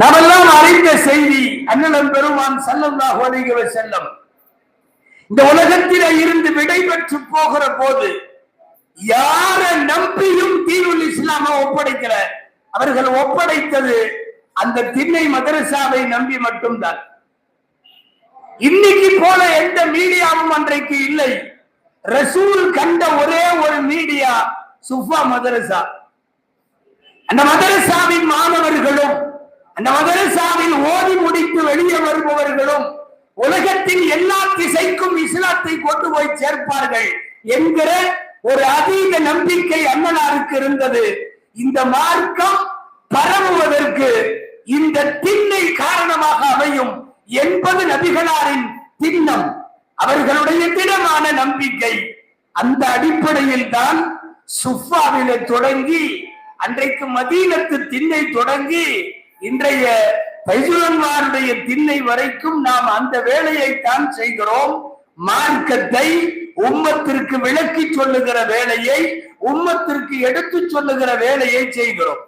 நாமெல்லாம் அறிந்த செய்தி, அண்ணன் பெருமான் ஸல்லல்லாஹு அலைஹி வஸல்லம் இந்த உலகத்திலே இருந்து விடைபெற்று போகிற போது யார நம்பியும் தீனுல் இஸ்லாம ஒப்படைக்கல. அவர்கள் ஒப்படைத்தது அந்த திண்ணை மதரசாவை நம்பி மட்டும்தான். இன்னைக்கு போல எந்த மீடியாவும் அன்றைக்கு இல்லை. ரசூல் கண்ட ஒரே ஒரு மீடியா சுஃபா மதரசா. அந்த மதரசாவின் மாணவர்களும் அந்த மதரசாவில் ஓதி முடித்து வெளியே வருபவர்களும் உலகத்தின் எல்லா திசைக்கும் இஸ்லாத்தை கொண்டு போய் சேர்ப்பார்கள் என்கிற ஒரு அதீத நம்பிக்கை அண்ணனாருக்கு இருந்தது. இந்த மார்க்கம் பரவுவதற்கு இந்த திண்ணை காரணமாக அமையும் என்பது நபிகளாரின் திண்ணம், அவர்களுடைய திடமான நம்பிக்கை. அந்த அடிப்படையில் தான் சுஃபாவிலே தொடங்கி அன்றைக்கு மதீனத்து திண்ணை தொடங்கி இன்றைய பைசுலன்மாருடைய திண்ணை வரைக்கும் நாம் அந்த வேலையை தான் செய்கிறோம். மார்க்கத்தை உம்மத்திற்கு விளக்கி சொல்லுகிற வேலையை, உம்மத்திற்கு எடுத்து சொல்லுகிற வேலையை செய்கிறோம்.